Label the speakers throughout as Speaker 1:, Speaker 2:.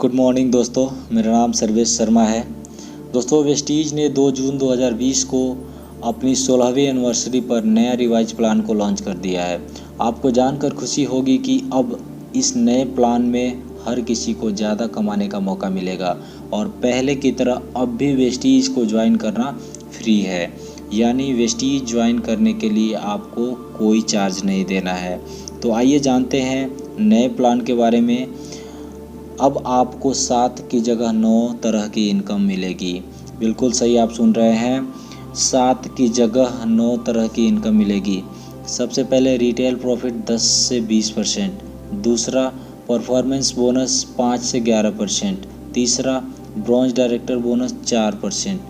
Speaker 1: Good morning दोस्तों, मेरा नाम सर्वेश शर्मा है। दोस्तों, वेस्टीज ने 2 जून 2020 को अपनी 16वीं एनिवर्सरी पर नया रिवाइज प्लान को लॉन्च कर दिया है। आपको जानकर खुशी होगी कि अब इस नए प्लान में हर किसी को ज़्यादा कमाने का मौका मिलेगा और पहले की तरह अब भी वेस्टीज को ज्वाइन करना फ्री है। यानी वेस्टीज ज्वाइन करने के लिए आपको कोई चार्ज नहीं देना है। तो आइए जानते हैं नए प्लान के बारे में। अब आपको 7 की जगह 9 तरह की इनकम मिलेगी। बिल्कुल सही आप सुन रहे हैं, 7 की जगह 9 तरह की इनकम मिलेगी। सबसे पहले रिटेल प्रॉफिट 10 से 20%, दूसरा परफॉर्मेंस बोनस 5 से 11%, तीसरा ब्रॉन्ज डायरेक्टर बोनस 4%,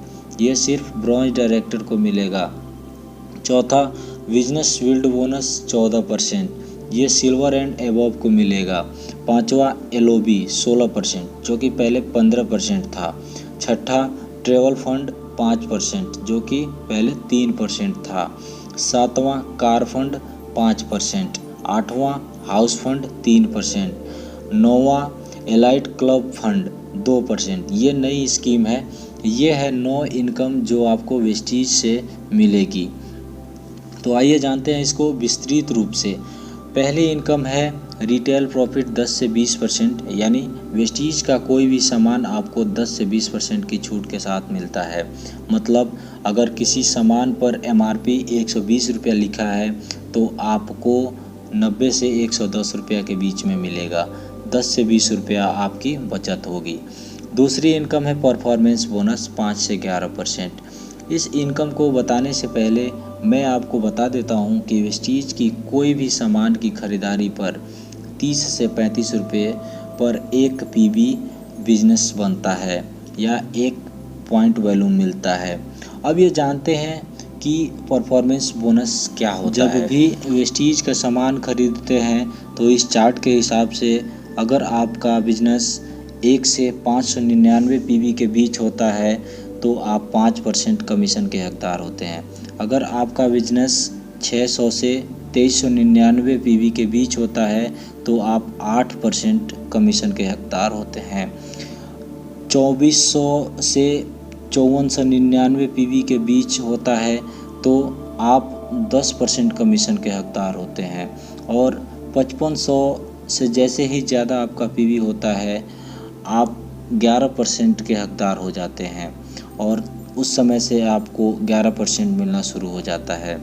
Speaker 1: ये सिर्फ ब्रॉन्ज डायरेक्टर को मिलेगा। चौथा बिजनेस बिल्ड बोनस 14%, ये सिल्वर एंड एबव को मिलेगा। पांचवा LOB 16%, जो कि पहले 15% था। छठा ट्रेवल फंड 5%, जो कि पहले 3% था। सातवां कार फंड 5%, आठवां हाउस फंड 3%, नौवां एलाइट क्लब फंड 2%। ये नई स्कीम है। ये है 9 इनकम जो आपको वेस्टीज से मिलेगी। तो आइए जानते हैं इसको विस्तृत रूप से। पहली इनकम है रिटेल प्रॉफिट 10 से 20%, यानी वेस्टीज का कोई भी सामान आपको 10 से 20% की छूट के साथ मिलता है। मतलब अगर किसी सामान पर MRP 120 रुपया लिखा है तो आपको 90 से 110 रुपया के बीच में मिलेगा। 10 से 20 रुपया आपकी बचत होगी। दूसरी इनकम है परफॉर्मेंस बोनस 5 से 11%। इस इनकम को बताने से पहले मैं आपको बता देता हूं कि वेस्टीज की कोई भी सामान की खरीदारी पर 30 से 35 रुपये पर 1 PB बिजनेस बनता है या 1 पॉइंट वैल्यू मिलता है। अब ये जानते हैं कि परफॉर्मेंस बोनस क्या होता है। जब भी वेस्टीज का सामान खरीदते हैं तो इस चार्ट के हिसाब से अगर आपका बिजनेस 1 से 599 PB के बीच होता है तो आप 5% कमीशन के हकदार होते हैं। अगर आपका बिजनेस 600 से 2399 PB के बीच होता है तो आप 8% कमीशन के हकदार होते हैं। 2400 से 5499 PB के बीच होता है तो आप 10% कमीशन के हकदार होते हैं। और 5500 से जैसे ही ज़्यादा आपका PB होता है आप 11% के हकदार हो जाते हैं और उस समय से आपको 11% मिलना शुरू हो जाता है।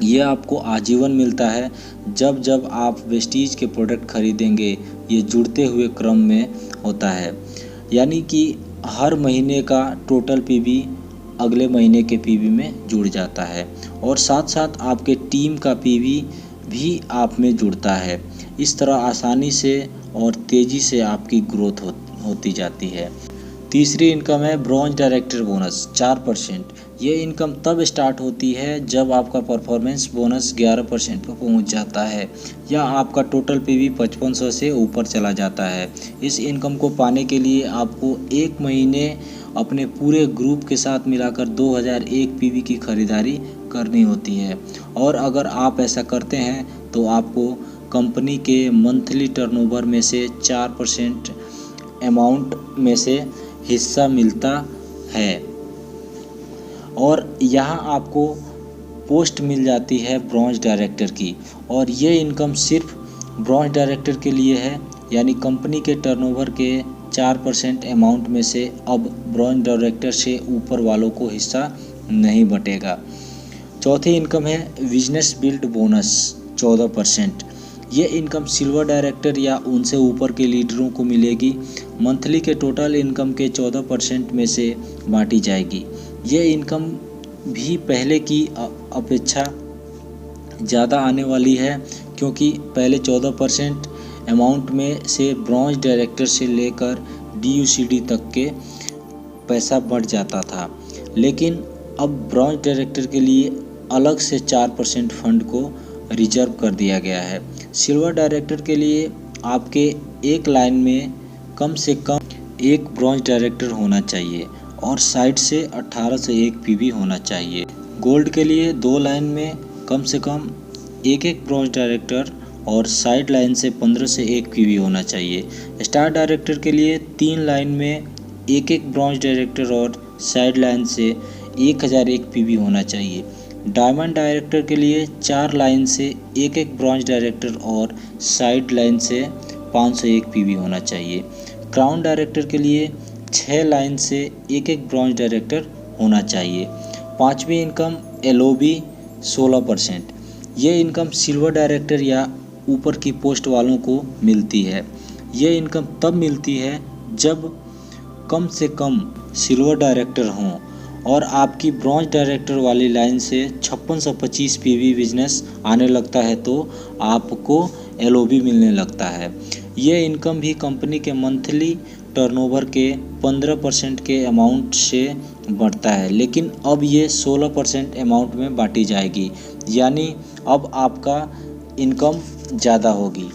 Speaker 1: ये आपको आजीवन मिलता है। जब जब आप वेस्टीज के प्रोडक्ट खरीदेंगे ये जुड़ते हुए क्रम में होता है, यानी कि हर महीने का टोटल PB अगले महीने के PB में जुड़ जाता है और साथ साथ आपके टीम का PB भी आप में जुड़ता है। इस तरह आसानी से और तेज़ी से आपकी ग्रोथ होती जाती है। तीसरी इनकम है ब्रॉन्ज डायरेक्टर बोनस 4%। ये इनकम तब स्टार्ट होती है जब आपका परफॉर्मेंस बोनस 11% पर पहुंच जाता है या आपका टोटल PB 5500 से ऊपर चला जाता है। इस इनकम को पाने के लिए आपको 1 महीने अपने पूरे ग्रुप के साथ मिलाकर 2001 PB की खरीदारी करनी होती है और अगर आप ऐसा करते हैं तो आपको कंपनी के मंथली टर्नओवर में से 4% अमाउंट में से हिस्सा मिलता है और यहाँ आपको पोस्ट मिल जाती है ब्रॉन्ज डायरेक्टर की। और ये इनकम सिर्फ ब्रॉन्ज डायरेक्टर के लिए है, यानी कंपनी के टर्नओवर के 4% अमाउंट में से अब ब्रॉन्ज डायरेक्टर से ऊपर वालों को हिस्सा नहीं बटेगा। चौथी इनकम है बिजनेस बिल्ड बोनस 14%। ये इनकम सिल्वर डायरेक्टर या उनसे ऊपर के लीडरों को मिलेगी। मंथली के टोटल इनकम के 14% में से बांटी जाएगी। ये इनकम भी पहले की अपेक्षा ज़्यादा आने वाली है क्योंकि पहले 14% अमाउंट में से ब्रॉन्ज डायरेक्टर से लेकर DUCD तक के पैसा बढ़ जाता था, लेकिन अब ब्रॉन्ज डायरेक्टर के लिए अलग से 4% फंड को रिजर्व कर दिया गया है। सिल्वर डायरेक्टर के लिए आपके एक लाइन में कम से कम 1 ब्रॉन्ज डायरेक्टर होना चाहिए और साइड से 18 से 1 PB होना चाहिए। गोल्ड के लिए 2 लाइन में कम से कम 1 ब्रॉन्ज डायरेक्टर और साइड लाइन से 15 से 1 पीवी होना चाहिए। स्टार डायरेक्टर के लिए 3 लाइन में 1 ब्रॉन्ज डायरेक्टर और साइड लाइन से 1001 पीवी होना चाहिए। डायमंड डायरेक्टर के लिए 4 लाइन से 1 ब्रॉन्ज डायरेक्टर और साइड लाइन से 501 पीवी होना चाहिए। क्राउन डायरेक्टर के लिए 6 लाइन से 1 ब्रॉन्ज डायरेक्टर होना चाहिए। 5वीं इनकम एलओबी 16%। ये इनकम सिल्वर डायरेक्टर या ऊपर की पोस्ट वालों को मिलती है। ये इनकम तब मिलती है जब कम से कम सिल्वर डायरेक्टर हों और आपकी ब्रॉन्ज डायरेक्टर वाली लाइन से 5625 पीवी बिजनेस आने लगता है तो आपको एलओबी मिलने लगता है। ये इनकम भी कंपनी के मंथली टर्नओवर के 15% के अमाउंट से बढ़ता है, लेकिन अब ये 16% अमाउंट में बांटी जाएगी, यानी अब आपका इनकम ज़्यादा होगी।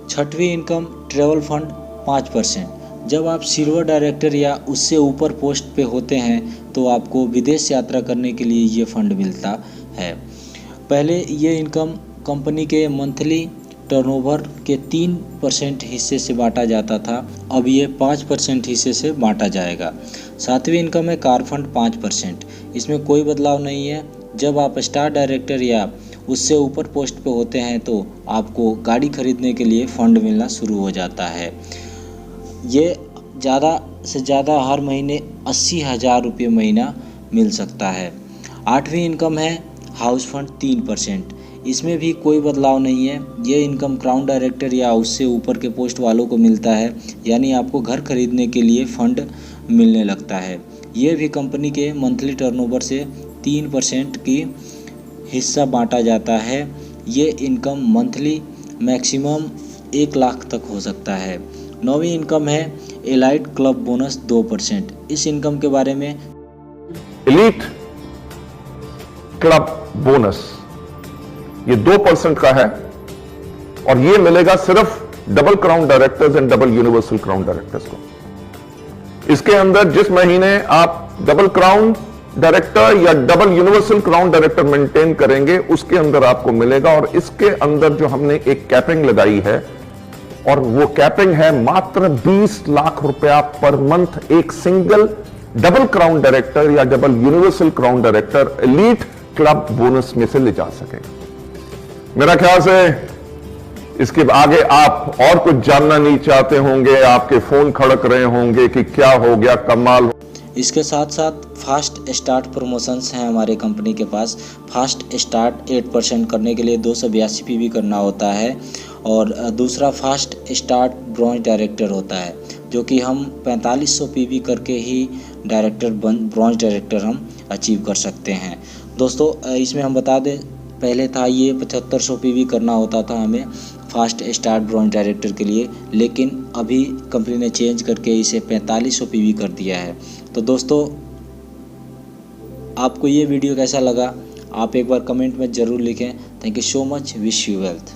Speaker 1: 6वीं इनकम ट्रैवल फंड 5%। जब आप सिल्वर डायरेक्टर या उससे ऊपर पोस्ट पे होते हैं तो आपको विदेश यात्रा करने के लिए ये फंड मिलता है। पहले ये इनकम कंपनी के मंथली टर्नओवर के 3% हिस्से से बांटा जाता था, अब ये 5% हिस्से से बांटा जाएगा। 7वीं इनकम है कार फंड 5%। इसमें कोई बदलाव नहीं है। जब आप स्टार डायरेक्टर या उससे ऊपर पोस्ट पे होते हैं तो आपको गाड़ी खरीदने के लिए फ़ंड मिलना शुरू हो जाता है। ये ज़्यादा से ज़्यादा हर महीने 80,000 रुपये महीना मिल सकता है। 8वीं इनकम है हाउस फंड 3%। इसमें भी कोई बदलाव नहीं है। ये इनकम क्राउन डायरेक्टर या उससे ऊपर के पोस्ट वालों को मिलता है, यानी आपको घर खरीदने के लिए फ़ंड मिलने लगता है। ये भी कंपनी के मंथली टर्नओवर से 3% की हिस्सा बांटा जाता है। ये इनकम मंथली मैक्सिमम 1 लाख तक हो सकता है। 9वीं इनकम है एलाइट क्लब बोनस 2%। इस इनकम के बारे में
Speaker 2: एलीट क्लब बोनस ये 2% का है और ये मिलेगा सिर्फ double crown directors and double universal crown directors को। इसके अंदर जिस महीने आप डबल क्राउन डायरेक्टर या double universal crown director maintain करेंगे उसके अंदर आपको मिलेगा। और इसके अंदर जो हमने एक कैपिंग लगाई है और वो कैपिंग है मात्र 20 लाख रुपया पर मंथ एक सिंगल डबल क्राउन डायरेक्टर या double universal crown director elite club bonus में से ले जा सके। मेरा ख्याल से इसके आगे आप और कुछ जानना नहीं चाहते होंगे, आपके फोन खड़क रहे होंगे कि क्या हो गया, कमाल।
Speaker 1: इसके साथ साथ फास्ट स्टार्ट प्रमोशंस हैं हमारे कंपनी के पास। फास्ट स्टार्ट 8% करने के लिए 282 पीवी करना होता है और दूसरा फास्ट स्टार्ट ब्रॉन्ज डायरेक्टर होता है, जो कि हम 4500 पीवी करके ही ब्रॉन्ज डायरेक्टर हम अचीव कर सकते हैं। दोस्तों इसमें हम बता दें, पहले था ये 7500 पीवी करना होता था हमें फास्ट स्टार्ट ब्रॉन्ज डायरेक्टर के लिए, लेकिन अभी कंपनी ने चेंज करके इसे 4500 पीवी कर दिया है। तो दोस्तों आपको ये वीडियो कैसा लगा आप एक बार कमेंट में ज़रूर लिखें। Thank you so much. Wish you wealth.